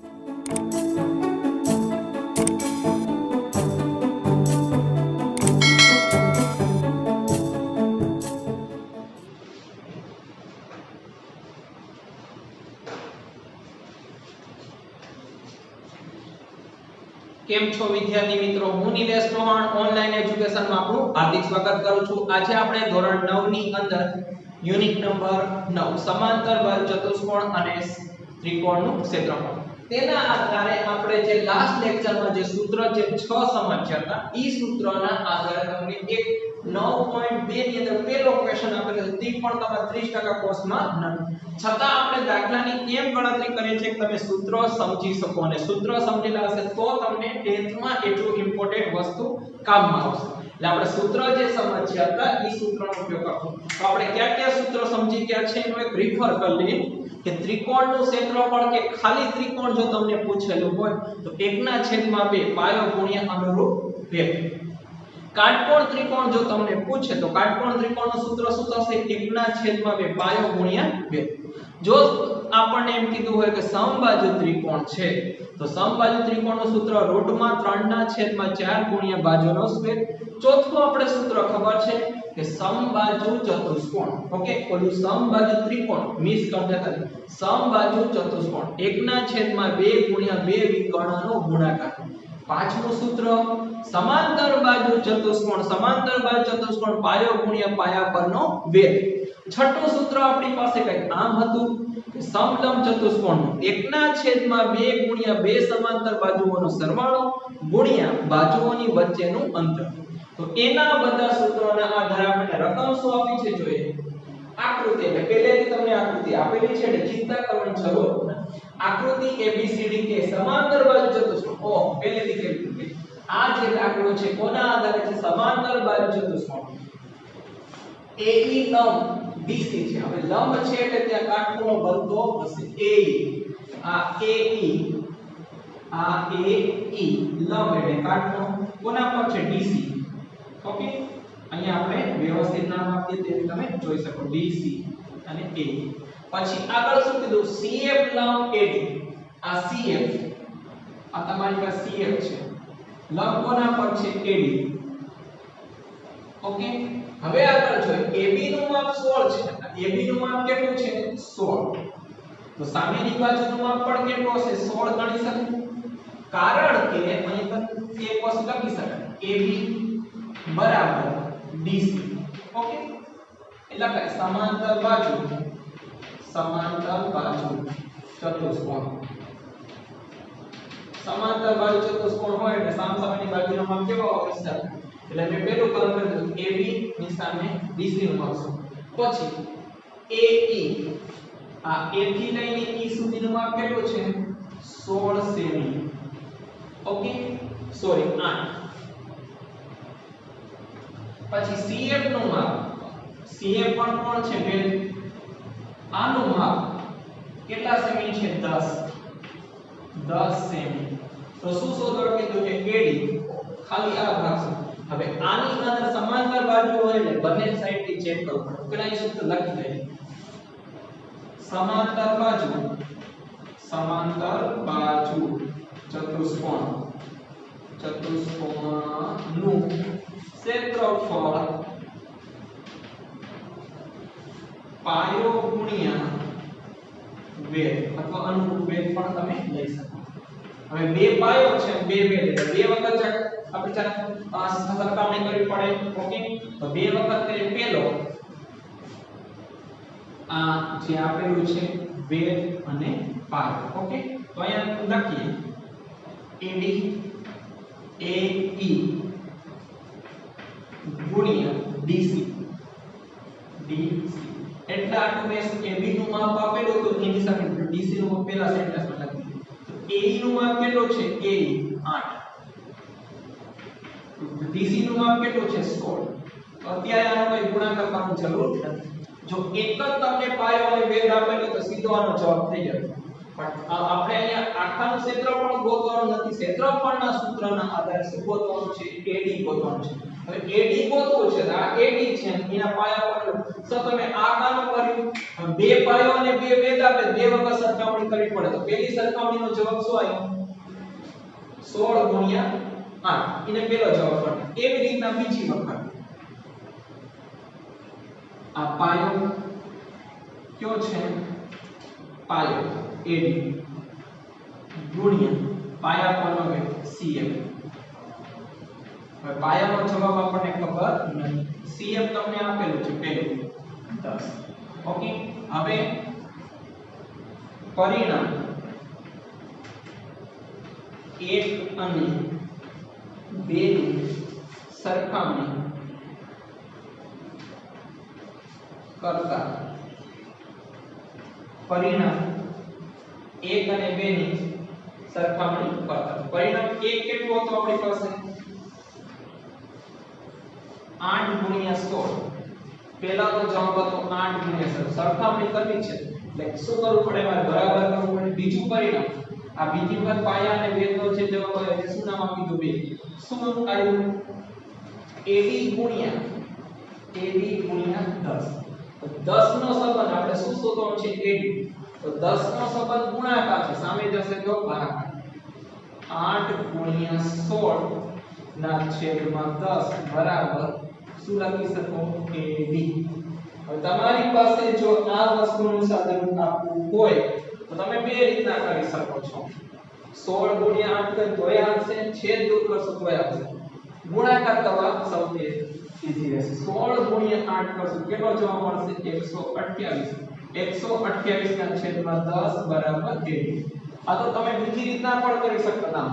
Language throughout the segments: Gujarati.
કેમ છો વિદ્યાર્થી મિત્રો? હું નિલેશ ચૌહાણ ઓનલાઈન એજ્યુકેશન માં આપનું હાર્દિક સ્વાગત કરું છું. આજે આપણે ધોરણ 9 ની અંદર યુનિટ નંબર 9 સમાંતર બાજુ ચતુષ્કોણ અને ત્રિકોણનું ક્ષેત્રફળ તેના આધારે આપણે જે લાસ્ટ લેક્ચરમાં જે સૂત્ર જે 6 સમજ્યા હતા ઈ સૂત્રના આધારે તમને એક 9.2 ની અંદર પહેલો ક્વેશ્ચન આપેલો છે તે પણ તમારા 30% કોર્સમાં નથી. છતાં આપણે દાખલાની કેમ ગણતરી કરીએ છીએ કે તમે સૂત્ર સમજી શકો અને સૂત્ર સમજેલા હશે તો તમને 10th માં એટલું ઇમ્પોર્ટન્ટ વસ્તુ કામમાં આવશે. એટલે આપણે સૂત્ર જે સમજ્યા હતા ઈ સૂત્રનો ઉપયોગ કરવો. તો આપણે કયા સૂત્ર સમજી ગયા છે એનો એક રિફર કરી લઈએ કે ત્રિકોણનું ક્ષેત્રફળ કે ખાલી ત્રિકોણ જો તમને પૂછેલું હોય તો 1/2 પાયો ગુણ્યા અનુરૂપ વેગ. કાટકોણ ત્રિકોણ જો તમને પૂછે તો કાટકોણ ત્રિકોણનું સૂત્ર શું થશે? 1/2 પાયો ગુણ્યા વેગ. જો આપણને એમ કીધું હોય કે સમબાજુ ત્રિકોણ છે તો સમબાજુ ત્રિકોણનું સૂત્ર √3/4 ગુણ્યા બાજુનો સ્ક્વેર. ચોથું આપણે સૂત્ર ખબર છે કે સમબાજુ ચતુષ્કોણ. ઓકે, ઓલું સમબાજુ ત્રિકોણ મિસ કરતા હતા. સમબાજુ ચતુષ્કોણ 1/2 ગુણ્યા 2 વિકર્ણનો ગુણાકાર. પાંચમું સૂત્ર સમાંતર બાજુ ચતુષ્કોણ. સમાંતર બાજુ ચતુષ્કોણ પાયો ગુણ્યા પાયા પરનો વેગ. છઠ્ઠું સૂત્ર આપણી પાસે કંઈક આમ હતું કે સમલંબ ચતુષ્કોણનું 1/2 ગુણ્યા 2 સમાંતર બાજુઓનો સરવાળો ગુણ્યા બાજુઓની વચ્ચેનું અંતર. તો એના બધા સૂત્રોના આધારે આપણે રકમ શું આપી છે જોઈએ. આકૃતિ એટલે પહેલેથી તમને આકૃતિ આપેલી છે એટલે ચિંતા કરવાની જરૂર નથી. આકૃતિ ABCD કે સમાંતર બાજુ ચતુષ્કોણ. ઓહ, પહેલેથી કહી આ જે દાખલો છે કોના આધારે છે? સમાંતર બાજુ ચતુષ્કોણ. AE લંબ BC છે. હવે લંબ છે એટલે ત્યાં કાટખૂણો બનતો હશે. AE આ AE આ AE લંબ એટલે કાટખૂણો કોના પર છે? DC. ઓકે, અહીંયા આપણે વ્યવસ્થિત નામ આપીએ તે તમે જોઈ શકો DC અને AE. પછી આગળ શું કીધું? CF લંબ AD. આ CF આ તમારી પાસે CF છે. લંબ કોના પર છે? AD. ઓકે, હવે આગળ જોઈએ AB નું માપ 16 છે. AB નું માપ કેટલું છે? 16. તો સામેની બાજુનું માપ પણ કેટલું હશે? 16 ગણી શકાય. કારણ કે અહીં પર એક વસ્તુ લખી શકાય AB બરાબર DC. ઓકે, એટલે કે સમાંતર બાજુ ચતુષ્કોણ. સમાંતર બાજુ ચતુષ્કોણ હોય એટલે સામસામેની બાજુનો માપ કેવો હોય છે? એટલે મેં પહેલું કામ કર્યું AB ની સામે DC નું માપ શું. પછી AE આ A થી લઈને E સુધીનું માપ કેટલું છે? 16 સેમી. Okay, sorry 8. પછી CF નું માપ. CF પણ કોણ છે? વેલ. આનું માપ કેટલા સેમી છે? 10 સેમી. તો શું શોધવાનું કીધું છે? AD ખાલી આ ભાગ છે. હવે આની અંદર સમાંતર બાજુ હોય એટલે બંને સાઈડ થી ચેક કરવું પડે. પેલા અહીં સૂત્ર લખી દઈએ. સમાંતર બાજુ ચતુષ્કોણનું ક્ષેત્રફળ પાયો ગુણ્યા વેગ અથવા અનુરૂપ વેગ પણ તમે લઈ શકો. હવે બે પાયો છે બે વેગ એટલે બે વખત આપણે સરખામણી કરવી પડે. ઓકે, તો બે વખત કરીએ. પહેલો આ જે આપેલું છે વેગ અને પાયો. ઓકે, તો અહીંયા લખીએ AD AE ગુણ્યા DC. એટલે આટલું મેં AB નું માપ આપેલું તો એની સામે DC નું માપ પહેલા સેન્ટેન્સમાં લખી દીધું. તો AE નું માપ કેટલું છે? AE 8. DC નું માપ કેટલું છે? 16. તો અત્યારે આનો કોઈ ગુણાકાર કરવાની જરૂર નથી. જો એક જ તમને પાયો અને વેગ આપેલો તો સીધો આનો જવાબ થઈ જાય. પણ આપણે અહીંયા આખાનું ક્ષેત્રફળ ગોતવાનું નથી. ક્ષેત્રફળના સૂત્રના આધારે શું ગોતવાનું છે? AD ગોતવાનું છે. હવે AD ગોતવું છે તો આ AD છે એના પાયા પર તો તમે આ કામ કર્યું. હવે બે પાયો અને બે વેધ આપણે બે વખત સરખામણી કરવી પડે તો પહેલી સરખામણીનો જવાબ શું આવ્યો 16 ગુણ્યા 8 એને પહેલો જવાબ મળે એવી રીતના બીજી વખત આ પાયો કયો છે પાયો AD ગુણ્યા પાયા પરનો વેગ CF હવે પાયાનો જવાબ આપણને ખબર નથી CF તમને આપેલું છે પહેલું 10 ઓકે હવે પરિણામ 1 અને 2 ની સરખામણી કરતા પરિણામ 1 અને 2 ની સરખામણી કરતા પરિણામ 1 કેટલું હતું આપણી પાસે 8 ગુણ્યા 16 પહેલાનો જવાબ હતો 8 ગુણ્યા 16 સરખામણી કરવી છે એટલે શું કરવું પડે મારે બરાબર કરવું પડે બીજું પરિણામ આ બીજી વખત પાયા અને વેધનો જે જવાબ આવે તે શું નામ આપી દો બે શું આવ્યું AD ગુણ્યા 10 તો 10 નો સંબંધ આપણે શું શોધવાનો છે AD તો 10 નો સંબંધ ગુણાકાર છે સામે જશે તો ભાગાકાર 8 ગુણ્યા 16 ના છેદમાં 10 બરાબર શું લખી શકો AD હવે તમારી પાસે જો આ વસ્તુનું સાદુરૂપ આપવું હોય તો તમે બે રીતના કરી શકો છો 16 ગુણ્યા 8 કરે તોય આવશે છેદ દૂર કરશો તોય આવશે ગુણાકાર કરવા સૌથી ઈઝી રહેશે 16 ગુણ્યા 8 કરશો કેટલો જવાબ મળશે 128 ના છેદમાં 10 બરાબર 80 આ તો તમે બીજી રીતના પણ કરી શકતા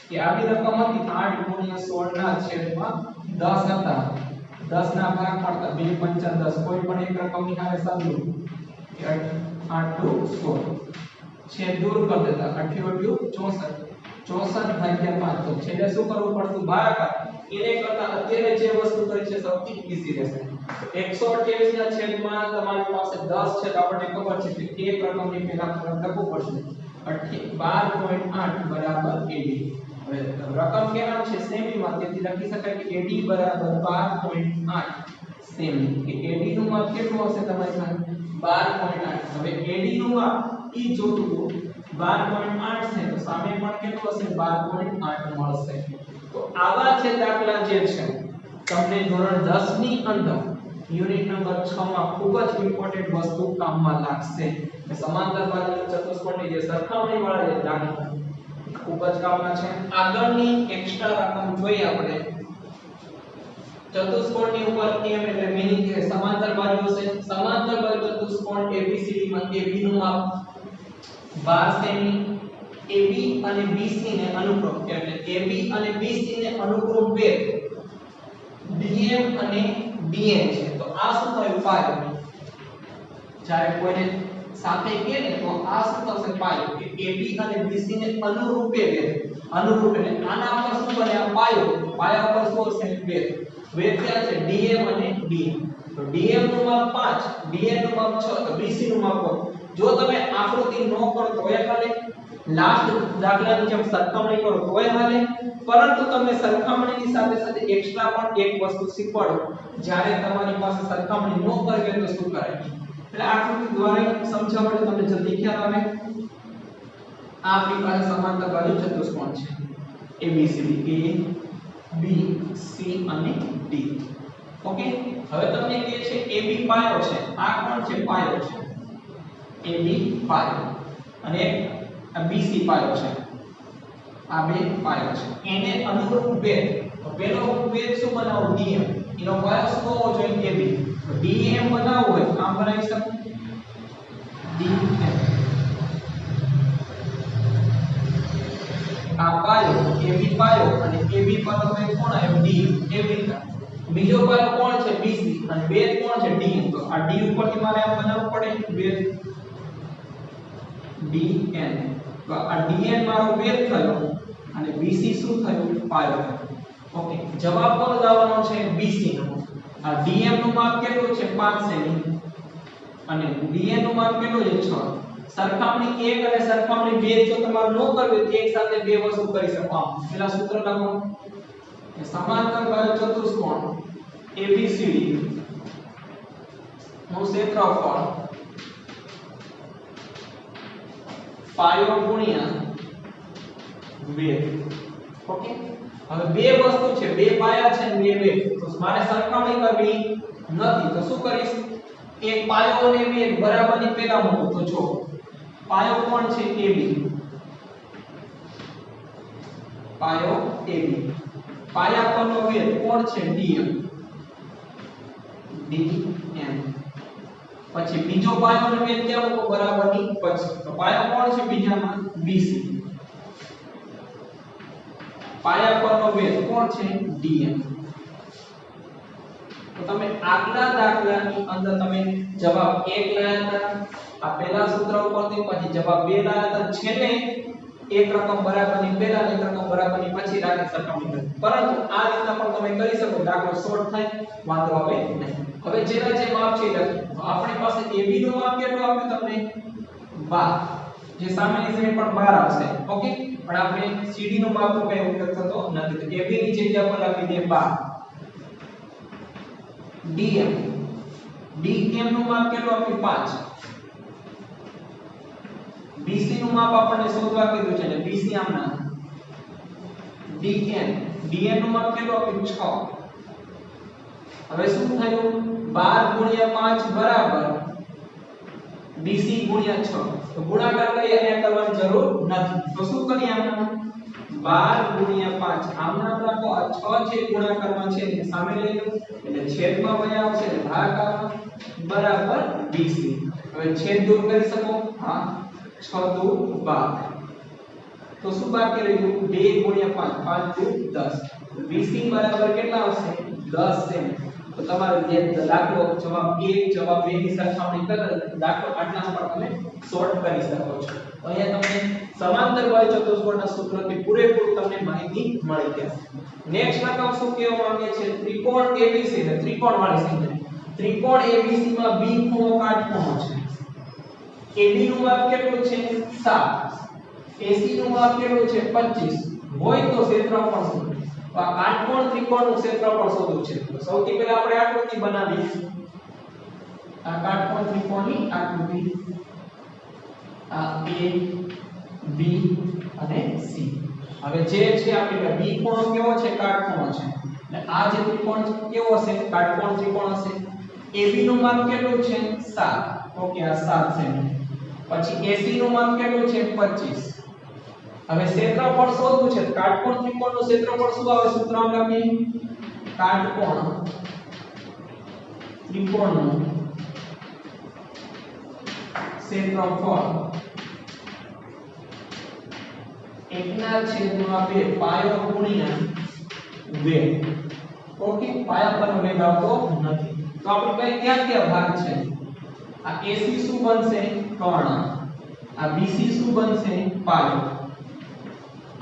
કે આવી રકમ હતી 8 ગુણ્યા 16 ના છેદમાં 10 હતા 10 ના ભાગ પડતા 2 5 10 કોઈ પણ એક રકમની હારે સાદું 8 2 16 છેદ દૂર કરી દેતા 88 64 ભાગ્યા 5 તો છેલ્લે શું કરવું પડતું ભાગાકાર એને કરતા અત્યારે જે વસ્તુ કરી છે સૌથી ઈઝી રહેશે 128 ના છેદમાં તમારી પાસે 10 છે તો આપણને ખબર છે કે એક રકમની પહેલા લખવું પડશે 12.8 બરાબર 80 હવે રકમ કેમ છે સેમીમાં તેથી લખી શકાય કે 80 બરાબર 12.8 સેમી કે 80 નું માપ કેટલું હશે તમારી પાસે 12.8 હવે 80 નું માપ ઈ જોતું 12.8 છે તો સામે પણ કેટલું હશે 12.8 મળશે તો આવા છે દાખલા જે છે તમને ધોરણ 10 ની અંદર યુનિટ નંબર 6 માં ખૂબ જ ઇમ્પોર્ટન્ટ વસ્તુ કામમાં લાગશે કે સમાંતર બાજુના ચતુષ્કોણની જે સરખામણી વાળા જે દાખલા ખૂબ જ કામના છે આગળની એક્સ્ટ્રા રકમ જોઈએ આપણે ચતુષ્કોણની ઉપર m એટલે મીનિંગ કે સમાંતર બાજુ છે સમાંતર બાજુ ચતુષ્કોણ ABCD માં AB નું માપ 12 સેમી AB અને BC ને અનુક્રમ એટલે AB અને BC ને અનુક્રમ વેગ DM અને DN છે તો આ શું થયું પાયો જ્યારે કોઈને સાથે કે ને તો આ શું થશે પાયો કે AB અને BC ને અનુરૂપે વેગ અનુરૂપ એટલે આના પર શું બને આ પાયો પાયા પર શું હશે વેગ વેગ ક્યાં છે DM અને DN તો DM નું માપ 5 DN નું માપ 6 તો BC નું માપ જો તમે આકૃતિ ન કરો તોય હાલે લાસ્ટ દાખલાની જેમ સરખામણી કરો તોય હાલે પરંતુ તમને સરખામણીની સાથે સાથે એક્સ્ટ્રા પણ એક વસ્તુ શીખવાડો જ્યારે તમારી પાસે સરખામણી ન કરવી તો શું કરાય એટલે આકૃતિ દ્વારા સમજાવવા માટે તમને જલ્દી ખ્યાલ આવે આ આપણી પાસે સમાંતર બાજુ ચતુષ્કોણ છે ABCD A B C અને D ઓકે હવે તમને કહે છે AB પાયો છે આ કોણ છે પાયો છે AB પાયો અને BC પાયો છે આ બે પાયો છે એને અનુરૂપ વેગ તો પેલો વેગ શું બનાવો DM એનો પાયો શું હોવો જોઈએ AB તો DM બનાવવો હોય આમ બનાવી શકો DM આ પાયો AB પાયો અને AB પાયો વેગ કોણ આવ્યો D એવી રીતે બીજો પાયો કોણ છે BC અને વેગ કોણ છે DM તો આ D ઉપરથી મારે આમ બનાવવું પડે વેગ DN તો આ DN મારો વેગ થયો અને BC શું થયું પાયો ઓકે જવાબ કોનો લાવવાનો છે BC નો આ DM નું માપ કેટલું છે 5 સેમી અને DN નું માપ કેટલું છે 6 સરખામણી 1 અને સરખામણી 2 જો તમારે ન કરવી તો એક સાથે બે વસ્તુ કરી શકો આમ પેલા સૂત્ર લખો કે સમાંતર બાજુ ચતુષ્કોણ ABCD નું ક્ષેત્રફળ પાયો ગુણ્યા વેધ. ઓકે, હવે બે વસ્તુ છે, બે પાયા છે અને બે વેધ, તો મારે સરખામણી કરવી નથી. તો શું કરીશ, એક પાયો અને વેધ બરાબરની પેલા મૂકો. તો જો પાયો કોણ છે, AB, પાયો AB, પાયા પરનો વેધ કોણ છે, DM, DM. પછી બીજો પાયો અને વેધ ક્યાં મૂકો, બરાબરની પછી. તો પાયો કોણ છે બીજામાં, BC, પાયા પરનો વેધ કોણ છે, DM. તો તમે આગલા દાખલાની અંદર તમે જવાબ 1 લાયા હતા આ પહેલા સૂત્ર ઉપરથી, પછી જવાબ 2 લાયા હતા, છેલ્લે એક રકમ બરાબરની પહેલા અને એક રકમ બરાબરની પછી રાખી સરખામણી કરી. પરંતુ આ રીતના પણ તમે કરી શકો, દાખલો શોર્ટ થાય, વાંધો આવે નહીં. હવે જેના જે માપ છે લખી. તો આપણી પાસે AB નું માપ કેટલું આપ્યું તમને, 12, જે સામેની સાઈડ પણ 12 આવશે. ઓકે, પણ આપણે CD નું માપ નો કઈ ઉપયોગ થતો નથી, તો AB ની જગ્યા પર લખી દે 12. DM, DM નું માપ કેટલું આપ્યું, 5. BC નું માપ આપણને શોધવા કીધું છે, એટલે BC આમના. DN, DN નું માપ કેટલું આપ્યું, 6. હવે શું થયું, 12 ગુણ્યા 5 બરાબર BC ગુણ્યા 6. તો ગુણાકાર કરી અહીંયા કરવાની જરૂર નથી. તો શું કરીએ, આમના 12 ગુણ્યા 5 આમના રાખો, આ 6 છે ગુણાકારમાં છે એટલે સામે લઈ લો, એટલે છેદમાં વયા આવશે એટલે ભાગાકાર બરાબર BC. હવે છેદ દૂર કરી શકો, હા, 6 દુ 12. તો શું બાકી રહ્યું, 2 ગુણ્યા 5, 5 દુ 10. BC બરાબર કેટલા આવશે, 10 સેમી. તો તમારો જે દાખલો જવાબ 1 જવાબ 2 ની સરખામણી કરે દાખલો આટલામાં પણ તમે સોલ્વ કરી શકો છો. તો અહીંયા તમને સમાંતર બાહ્ય ચતુષ્કોણના સૂત્રથી પૂરેપૂરી તમને માહિતી મળી જશે. નેક્સ્ટ રકમ શું કહેવા માંગે છે, ત્રિકોણ ABC, એટલે ત્રિકોણ વાળી સંખ્યા. ત્રિકોણ ABC માં B ખૂણો કાટખૂણો છે. AB નું માપ કેટલું છે, 7. AC નું માપ કેટલું છે, 25. હોય તો ક્ષેત્રફળ શોધો. તો આ કાટકોણ ત્રિકોણનું ક્ષેત્રફળ શોધવું છે. તો સૌથી પહેલા આપણે આકૃતિ બનાવીએ. આ કાટકોણ ત્રિકોણની આકૃતિ, આ A, B અને C. હવે જે છે આપણે B ખૂણો કેવો છે, કાટખૂણો છે. એટલે આ જે ત્રિકોણ કેવો હશે, કાટકોણ ત્રિકોણ હશે. AB નું માપ કેટલું છે, 7. ઓકે, આ 7 સેમી. પછી AC નું માપ કેટલું છે, 25. હવે ક્ષેત્રફળ શોધવું છે. કાટકોણ ત્રિકોણનું ક્ષેત્રફળ શું આવે, સૂત્ર આમ લખીએ, કાટકોણ ત્રિકોણનું ક્ષેત્રફળ 1/2 પાયો ગુણ્યા વેધ. ઓકે, પાયા પરનો વેધ આવતો નથી. તો આપણે કઈ ક્યાં ભાગ છે, આ AC શું બનશે, કર્ણ. આ BC શું બનશે, પાયો.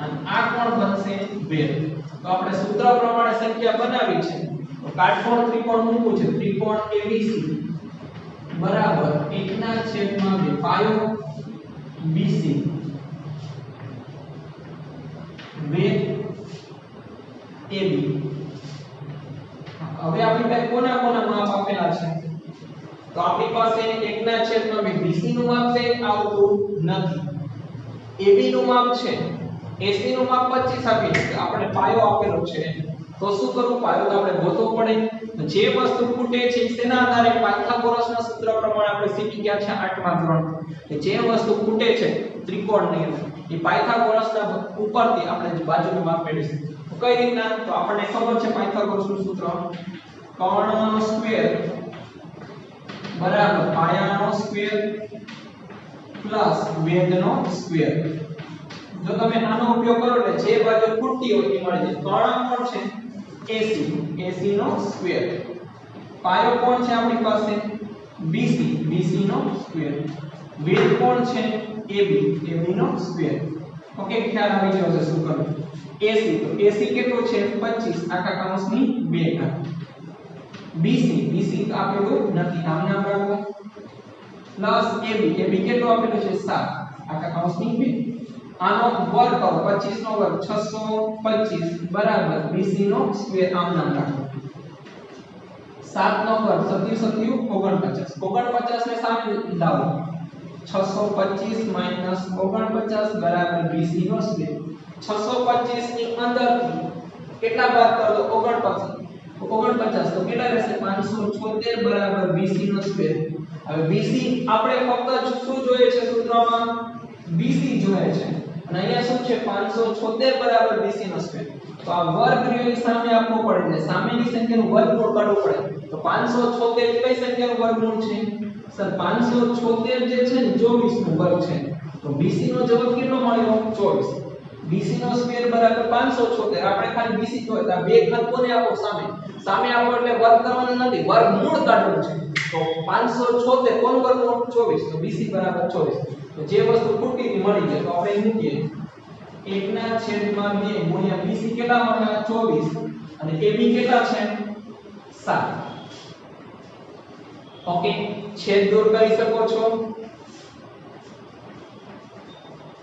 અને આ કોણ બનશે, વેધ. તો આપણે સૂત્ર પ્રમાણે સંખ્યા બનાવી છે. તો કાટકોણ ત્રિકોણ મૂકવું છે, ત્રિકોણ ABC બરાબર 1/2 પાયો BC વેધ AB. હવે આપણી પાસે કોના કોના માપ આપેલા છે, તો આપણી પાસે 1/2 BC નું માપ છે, આવતું નથી. AB નું માપ છે, AC નું માપ 25 આપેલું છે, આપણે પાયો આપેલો છે. તો શું કરવું, પાયો તો આપણે ગોતવો પડે. જે વસ્તુ ખૂટે છે તેના આધારે પાયથાગોરસના સૂત્ર પ્રમાણે આપણે શીખી ગયા છે 8મા ધોરણમાં કે જે વસ્તુ ખૂટે છે ત્રિકોણની અંદર એ પાયથાગોરસના ઉપરથી આપણે બાજુનું માપ મેળવીશું. કઈ રીતના, તો આપણને ખબર છે પાયથાગોરસનું સૂત્ર, કર્ણ સ્ક્વેર બરાબર પાયાનો સ્ક્વેર પ્લસ વેધનો સ્ક્વેર. જો તમે આનો ઉપયોગ કરો એટલે જે બાજુ ખૂટતી હોય એ મળી જાય. કર્ણ કોણ છે, AC, AC નો સ્ક્વેર. પાયો કોણ છે આપણી પાસે, BC, BC નો સ્ક્વેર. વેધ કોણ છે, AB, AB નો સ્ક્વેર. ઓકે, ખ્યાલ આવી ગયો છે શું કરવું. AC, તો AC કેટલું છે, 25 આખા કૌંસની 2 ઘાત. BC, BC આપેલું નથી, આમ નામ રાખો. પ્લસ AB, AB કેટલું આપેલું છે, 7 આખા કૌંસની 2. આનો વર્ગ કરો, 25 નો વર્ગ 625 બરાબર BC નો સ્ક્વેર, આમ નામ રાખો. 7 નો વર્ગ 7 7 49 49 ને સામે લાવો 625 માઈનસ 49 બરાબર 20 નો સ્ક્વેર 625 ની અંદરથી કેટલા બાદ કરો તો 49 તો કેટલા રહેશે 576 બરાબર 20 નો સ્ક્વેર હવે BC આપણે ફક્ત શું જોઈએ છે સૂત્રમાં BC જોઈએ છે અને અહીંયા શું છે 576 બરાબર 20 નો સ્ક્વેર તો આ વર્ગ ની સામે આપવો પડે એટલે સામેની સંખ્યાનું વર્ગમૂળ કાઢવું પડે તો 576 કઈ સંખ્યાનું વર્ગમૂળ છે સર 576 જે છે ને 24 નો વર્ગ છે તો BC નો જવાબ કેટલો મળ્યો 24 BC નો સ્ક્વેર બરાબર 576 આપણે ખાલી BC જોઈએ તો આ બે ઘાત કોને આપો સામે આપો એટલે વર્ગ કરવાનો નથી વર્ગમૂળ કાઢવાનું છે તો 576 કોનું વર્ગમૂળ 24 તો BC બરાબર 24 તો જે વસ્તુ ખૂટી મળી જાય તો આપણે મૂકીએ 1/2 ગુણ્યા BC કેટલા મળ્યા 24 અને AB કેટલા છે 7 ઓકે છેદ દૂર કરી શકો છો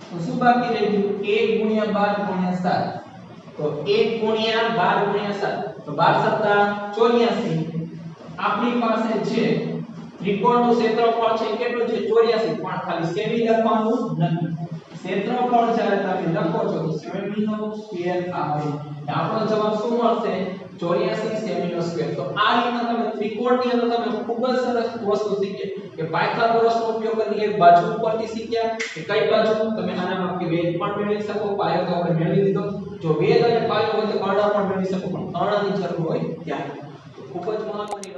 તો શું બાકી રહી ગયું 1 * 12 * 7 તો 1 * 12 * 7 તો 12 * 84 આપણી પાસે છે ત્રિકોણનું ક્ષેત્રફળ છે કેટલું છે 84 પણ ખાલી સેમી લખવાનું નથી ક્ષેત્રફળ જ્યારે તમે લખો છો તો સેમી નો સ્ક્વેર આવે આપણો જવાબ શું મળશે 84 સેમી નો સ્ક્વેર તો આ રીતના તમે ત્રિકોણની અંદર તમે ખૂબ જ સરસ વસ્તુ શીખ્યા કે પાયથાગોરસનો ઉપયોગ કરીને એક બાજુ ઉપરથી શીખ્યા કે કઈ બાજુ તમે આનામાં કે વેધ પણ મેળવી શકો પાયો તો આપણે મેળવી લીધો જો વેધ અને પાયો હોય તો કર્ણ પણ મેળવી શકો પણ કર્ણની જરૂર હોય ત્યારે ખૂબ જ મહત્વની